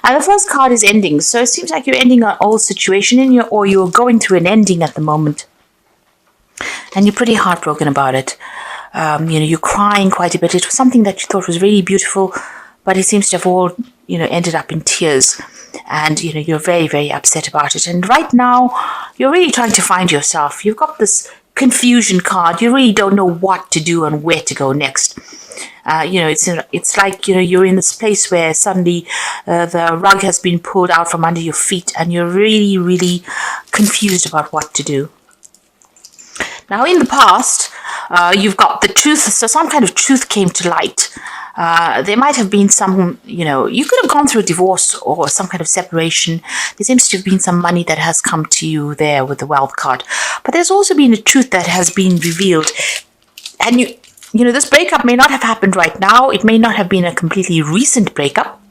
And the first card is ending. So it seems like you're ending an old situation or you're going through an ending at the moment. And you're pretty heartbroken about it. You're crying quite a bit. It was something that you thought was really beautiful, but it seems to have all, ended up in tears. And, you're very, very upset about it. And right now, you're really trying to find yourself. You've got this confusion card. You really don't know what to do and where to go next. It's like, you're in this place where suddenly the rug has been pulled out from under your feet and you're really, really confused about what to do. Now, in the past, you've got the truth, so some kind of truth came to light. There might have been some, you could have gone through a divorce or some kind of separation. There seems to have been some money that has come to you there with the wealth card. But there's also been a truth that has been revealed. And, this breakup may not have happened right now. It may not have been a completely recent breakup.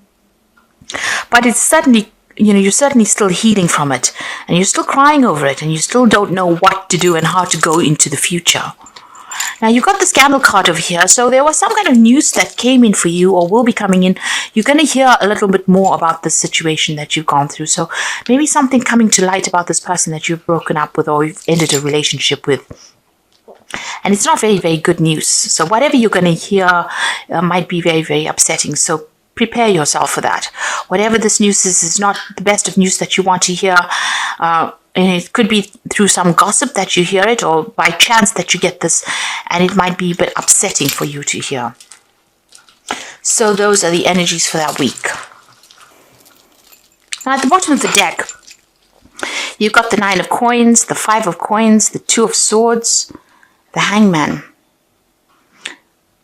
But it's certainly you're certainly still healing from it, and you're still crying over it, and you still don't know what to do and how to go into the future. Now, you've got the scandal card over here, so there was some kind of news that came in for you or will be coming in. You're going to hear a little bit more about the situation that you've gone through. So maybe something coming to light about this person that you've broken up with or you've ended a relationship with. And it's not very, very good news. So whatever you're going to hear might be very, very upsetting. So prepare yourself for that. Whatever this news is not the best of news that you want to hear. And it could be through some gossip that you hear it, or by chance that you get this, and it might be a bit upsetting for you to hear. So those are the energies for that week. Now at the bottom of the deck, you've got the 9 of coins, the 5 of coins, the 2 of swords, the hangman.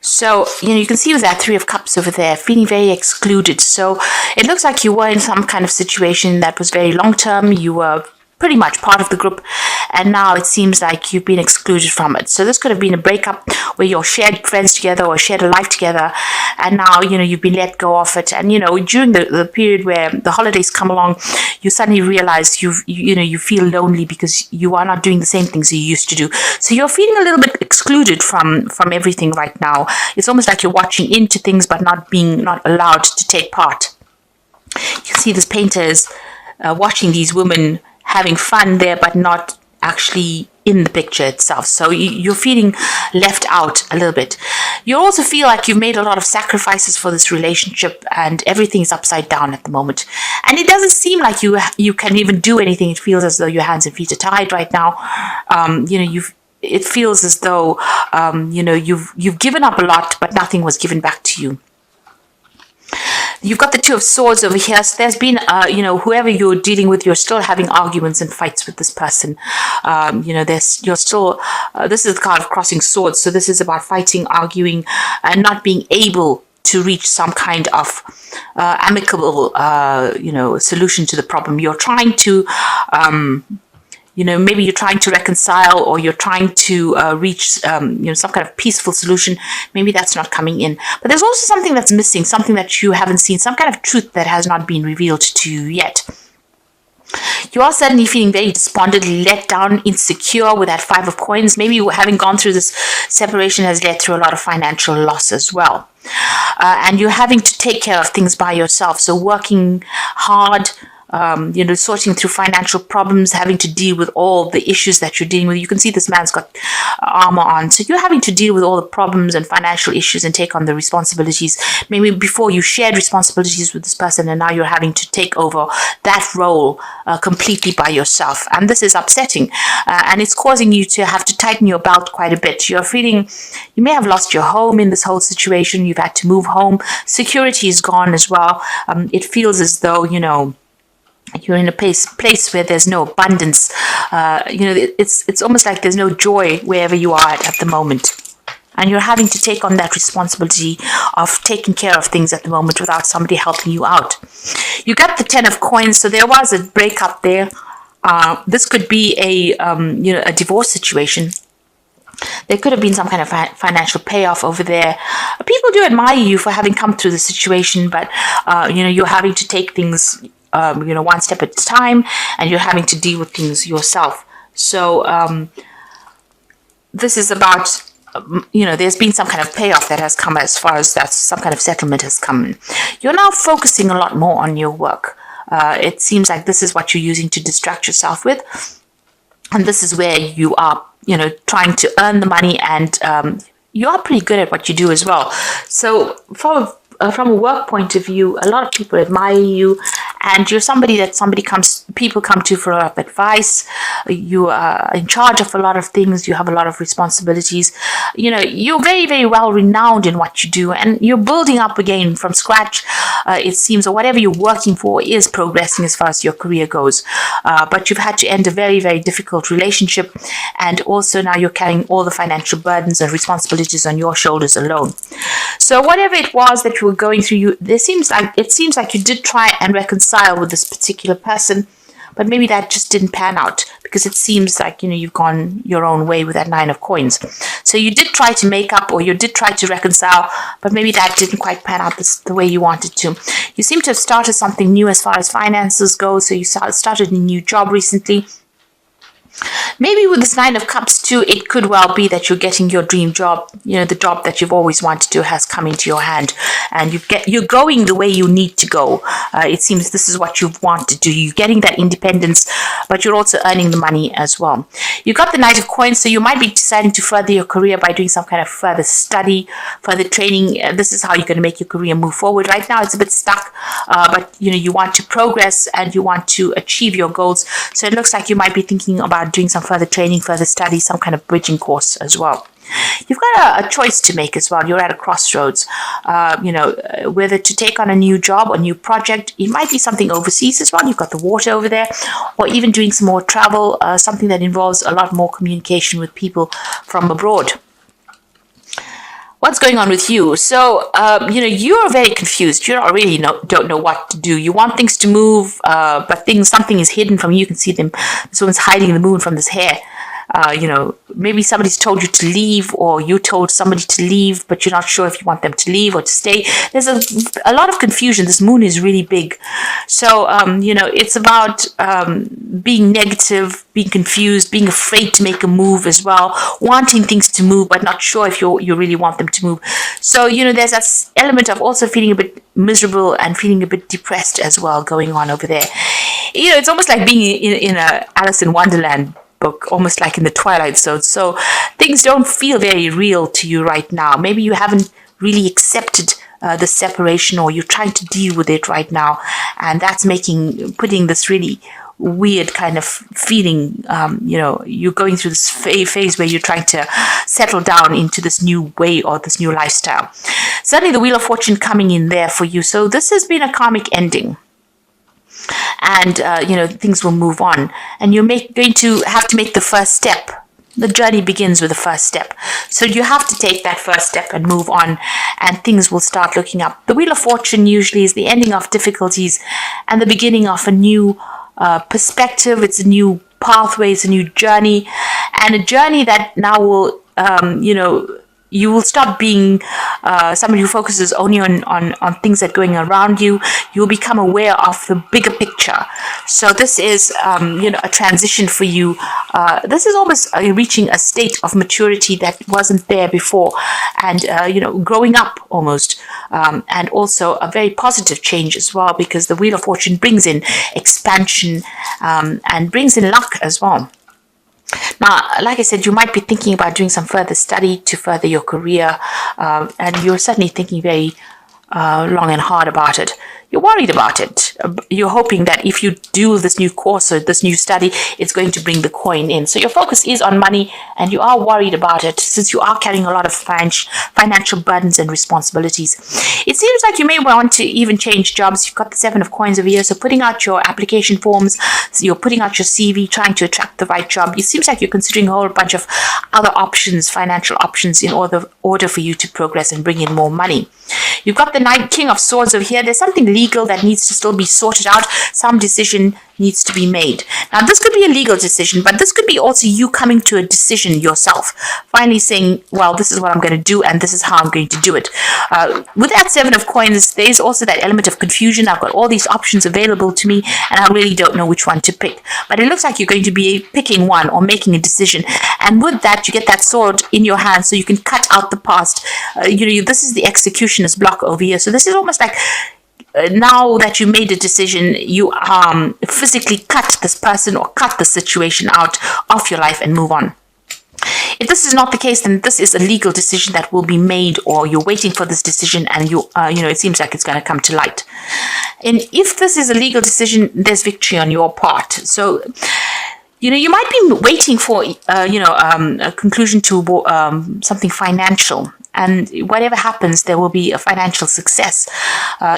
So, you can see with that 3 of cups over there, feeling very excluded. So it looks like you were in some kind of situation that was very long-term. You were pretty much part of the group, and now it seems like you've been excluded from it. So this could have been a breakup where you shared friends together or shared a life together, and now you've been let go of it. And during the period where the holidays come along, you suddenly realize you feel lonely because you are not doing the same things you used to do. So you're feeling a little bit excluded from everything right now. It's almost like you're watching into things but not allowed to take part. You can see this painter is watching these women having fun there, but not actually in the picture itself. So you're feeling left out a little bit. You also feel like you've made a lot of sacrifices for this relationship and everything's upside down at the moment. And it doesn't seem like you can even do anything. It feels as though your hands and feet are tied right now. It feels as though, you've given up a lot, but nothing was given back to you. You've got the 2 of swords over here. So there's been, whoever you're dealing with, you're still having arguments and fights with this person. This is the card of crossing swords. So this is about fighting, arguing, and not being able to reach some kind of amicable, solution to the problem. You're trying to, maybe you're trying to reconcile, or you're trying to reach, some kind of peaceful solution. Maybe that's not coming in. But there's also something that's missing, something that you haven't seen, some kind of truth that has not been revealed to you yet. You are suddenly feeling very despondent, let down, insecure with that 5 of coins. Maybe having gone through this separation has led through a lot of financial loss as well. And you're having to take care of things by yourself. So working hard, sorting through financial problems, having to deal with all the issues that you're dealing with. You can see this man's got armor on. So you're having to deal with all the problems and financial issues and take on the responsibilities. Maybe before you shared responsibilities with this person, and now you're having to take over that role completely by yourself. And this is upsetting. And it's causing you to have to tighten your belt quite a bit. You're feeling, you may have lost your home in this whole situation. You've had to move home. Security is gone as well. It feels as though, you're in a place where there's no abundance. It's almost like there's no joy wherever you are at the moment. And you're having to take on that responsibility of taking care of things at the moment without somebody helping you out. You got the 10 of coins, so there was a breakup there. This could be a divorce situation. There could have been some kind of financial payoff over there. People do admire you for having come through the situation, but you're having to take things one step at a time, and you're having to deal with things yourself. So this is about there's been some kind of payoff that has come, as far as that some kind of settlement has come. You're now focusing a lot more on your work. It seems like this is what you're using to distract yourself with. And this is where you are, trying to earn the money, and you are pretty good at what you do as well. So from a work point of view, a lot of people admire you, and you're somebody that people come to for a lot of advice. You are in charge of a lot of things. You have a lot of responsibilities. You're very, very well renowned in what you do, and you're building up again from scratch. It seems, or whatever you're working for is progressing as far as your career goes. But you've had to end a very, very difficult relationship, and also now you're carrying all the financial burdens and responsibilities on your shoulders alone. So whatever it was that you were going through, it seems like you did try and reconcile with this particular person, but maybe that just didn't pan out, because it seems like you've gone your own way with that 9 of coins. So you did try to make up, or you did try to reconcile, but maybe that didn't quite pan out the way you wanted to. You seem to have started something new as far as finances go. So you started a new job recently. Maybe with this 9 of Cups too, it could well be that you're getting your dream job. The job that you've always wanted to has come into your hand, and you're going the way you need to go. It seems this is what you've wanted to do. You're getting that independence, but you're also earning the money as well. You got the Knight of Coins, so you might be deciding to further your career by doing some kind of further study, further training. This is how you're going to make your career move forward. Right now, it's a bit stuck, but you want to progress and you want to achieve your goals. So it looks like you might be thinking about doing some further training, further study, some kind of bridging course as well. You've got a choice to make as well. You're at a crossroads, whether to take on a new job or new project. It might be something overseas as well. You've got the water over there, or even doing some more travel, something that involves a lot more communication with people from abroad. What's going on with you? So, you're very confused. You don't know what to do. You want things to move, but something is hidden from you. You can see them. This one's hiding the moon from this hair. Maybe somebody's told you to leave, or you told somebody to leave, but you're not sure if you want them to leave or to stay. There's a lot of confusion. This moon is really big. So, it's about being negative, being confused, being afraid to make a move as well, wanting things to move, but not sure if you really want them to move. So, there's that element of also feeling a bit miserable and feeling a bit depressed as well going on over there. It's almost like being in a Alice in Wonderland book, almost like in the Twilight Zone. So things don't feel very real to you right now. Maybe you haven't really accepted the separation, or you're trying to deal with it right now, and that's putting this really weird kind of feeling. You're going through this phase where you're trying to settle down into this new way or this new lifestyle. Certainly the Wheel of Fortune coming in there for you. So this has been a karmic ending. And, things will move on. And you're going to have to make the first step. The journey begins with the first step. So you have to take that first step and move on, and things will start looking up. The Wheel of Fortune usually is the ending of difficulties and the beginning of a new perspective. It's a new pathway, it's a new journey, and a journey that now will, you will stop being somebody who focuses only on things that are going around you. You'll become aware of the bigger picture. So this is, a transition for you. This is almost reaching a state of maturity that wasn't there before, and, growing up almost. And also a very positive change as well, because the Wheel of Fortune brings in expansion and brings in luck as well. Now, like I said, you might be thinking about doing some further study to further your career, and you're certainly thinking very long and hard about it. You're worried about it. You're hoping that if you do this new course or this new study, it's going to bring the coin in. So your focus is on money, and you are worried about it since you are carrying a lot of financial burdens and responsibilities. It seems like you may want to even change jobs. You've got the 7 of coins over here, so putting out your application forms, so you're putting out your CV, trying to attract the right job. It seems like you're considering a whole bunch of other options, financial options, in order for you to progress and bring in more money. You've got the King of Swords over here. There's something legal that needs to still be sorted out. Some decision needs to be made. Now, this could be a legal decision, but this could be also you coming to a decision yourself, finally saying, well, this is what I'm going to do, and this is how I'm going to do it. With that Seven of Coins, there's also that element of confusion. I've got all these options available to me, and I really don't know which one to pick. But it looks like you're going to be picking one or making a decision. And with that, you get that sword in your hand so you can cut out the past. This is the executioner's block over here. So this is almost like now that you made a decision, you physically cut this person or cut the situation out of your life and move on. If this is not the case, then this is a legal decision that will be made, or you're waiting for this decision, and it seems like it's going to come to light. And if this is a legal decision, there's victory on your part. So, you might be waiting for, a conclusion to something financial. And whatever happens, there will be a financial success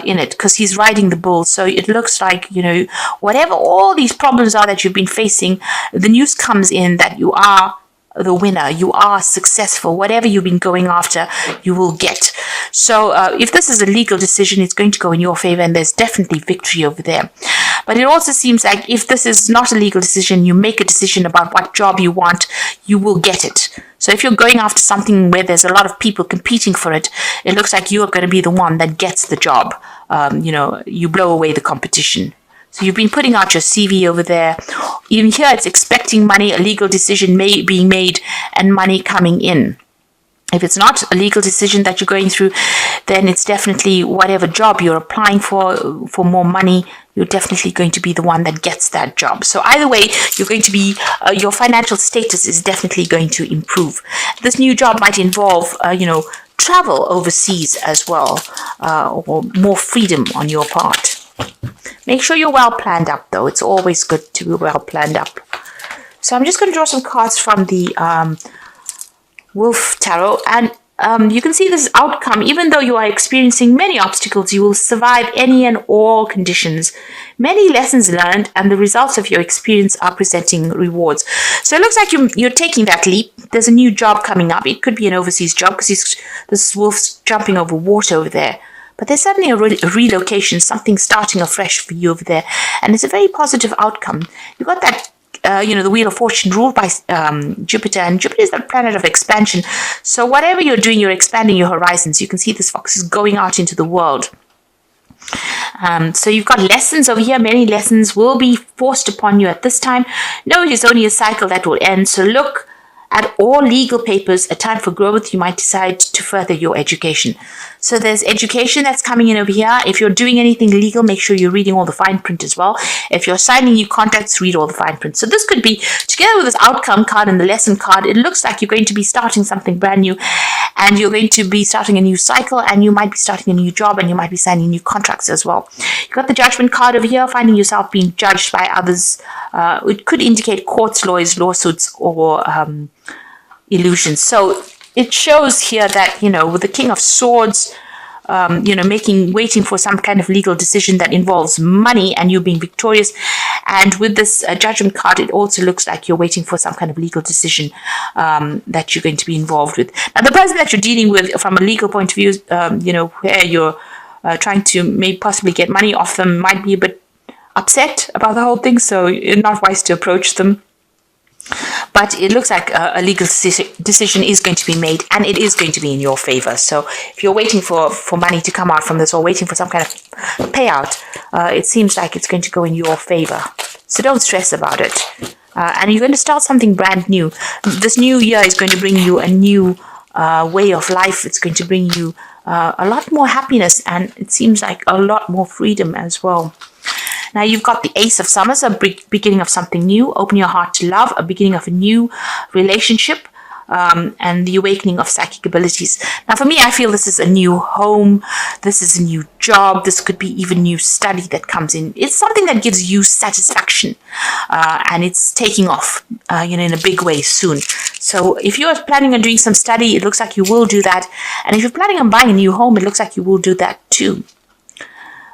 in it, because he's riding the bull. So it looks like, whatever all these problems are that you've been facing, the news comes in that you are the winner, you are successful. Whatever you've been going after, you will get. So if this is a legal decision, it's going to go in your favor, and there's definitely victory over there. But it also seems like if this is not a legal decision, you make a decision about what job you want, you will get it. So if you're going after something where there's a lot of people competing for it, it looks like you're going to be the one that gets the job. You blow away the competition. So you've been putting out your CV over there. Even here, it's expecting money, a legal decision being made, and money coming in. If it's not a legal decision that you're going through, then it's definitely whatever job you're applying for more money, you're definitely going to be the one that gets that job. So either way, you're going to be, your financial status is definitely going to improve. This new job might involve, travel overseas as well, or more freedom on your part. Make sure you're well planned up, though. It's always good to be well planned up. So I'm just going to draw some cards from the Wolf Tarot, and you can see this outcome. Even though you are experiencing many obstacles, you will survive any and all conditions. Many lessons learned, and the results of your experience are presenting rewards. So it looks like you're taking that leap. There's a new job coming up. It could be an overseas job, because this wolf's jumping over water over there. But there's suddenly a relocation, something starting afresh for you over there. And it's a very positive outcome. You've got that, the Wheel of Fortune ruled by Jupiter. And Jupiter is the planet of expansion. So whatever you're doing, you're expanding your horizons. You can see this fox is going out into the world. So you've got lessons over here. Many lessons will be forced upon you at this time. No, it is only a cycle that will end. So look at all legal papers. A time for growth. You might decide to further your education. So there's education that's coming in over here. If you're doing anything legal, make sure you're reading all the fine print as well. If you're signing new contracts, read all the fine print. So this could be, together with this outcome card and the lesson card, it looks like you're going to be starting something brand new, and you're going to be starting a new cycle, and you might be starting a new job, and you might be signing new contracts as well. You've got the judgment card over here, finding yourself being judged by others. It could indicate courts, lawyers, lawsuits, or illusions. So it shows here that, with the King of Swords, waiting for some kind of legal decision that involves money and you being victorious. And with this judgment card, it also looks like you're waiting for some kind of legal decision that you're going to be involved with. Now, the person that you're dealing with from a legal point of view, where you're trying to maybe possibly get money off them, might be a bit upset about the whole thing. So it's not wise to approach them. But it looks like a legal decision is going to be made, and it is going to be in your favor. So if you're waiting for money to come out from this, or waiting for some kind of payout, it seems like it's going to go in your favor. So don't stress about it. And you're going to start something brand new. This new year is going to bring you a new way of life. It's going to bring you a lot more happiness, and it seems like a lot more freedom as well. Now you've got the Ace of Summoners, a beginning of something new. Open your heart to love, a beginning of a new relationship, and the awakening of psychic abilities. Now for me, I feel this is a new home. This is a new job. This could be even new study that comes in. It's something that gives you satisfaction, and it's taking off, in a big way soon. So if you're planning on doing some study, it looks like you will do that. And if you're planning on buying a new home, it looks like you will do that too.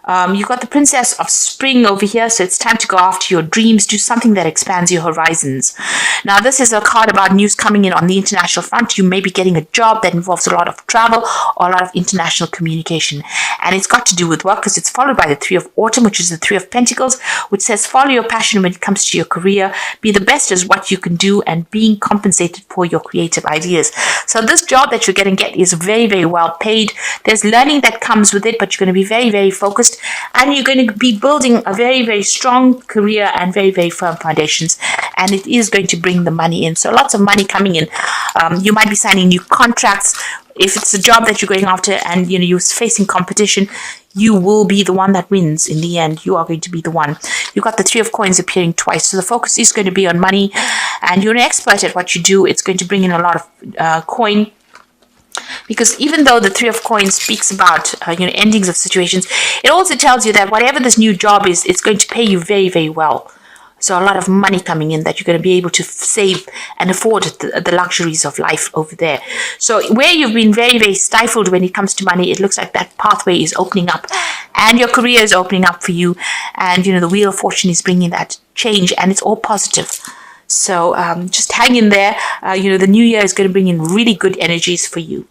You've got the Princess of Spring over here, so it's time to go after your dreams, do something that expands your horizons. Now, this is a card about news coming in on the international front. You may be getting a job that involves a lot of travel or a lot of international communication, and it's got to do with work because it's followed by the Three of Autumn, which is the Three of Pentacles, which says follow your passion when it comes to your career, be the best as what you can do, and being compensated for your creative ideas. So this job that you're going to get is very, very well paid. There's learning that comes with it, but you're going to be very, very focused, and you're going to be building a very, very strong career and very, very firm foundations, and it is going to bring the money in. So lots of money coming in. You might be signing new contracts. If it's a job that you're going after and you're facing competition, you will be the one that wins in the end. You are going to be the one. You've got the Three of Coins appearing twice, so the focus is going to be on money, and you're an expert at what you do. It's going to bring in a lot of coin. Because even though the Three of Coins speaks about endings of situations, it also tells you that whatever this new job is, it's going to pay you very, very well. So a lot of money coming in that you're going to be able to save and afford the luxuries of life over there. So where you've been very, very stifled when it comes to money, it looks like that pathway is opening up, and your career is opening up for you. And the Wheel of Fortune is bringing that change, and it's all positive. So just hang in there. The new year is going to bring in really good energies for you.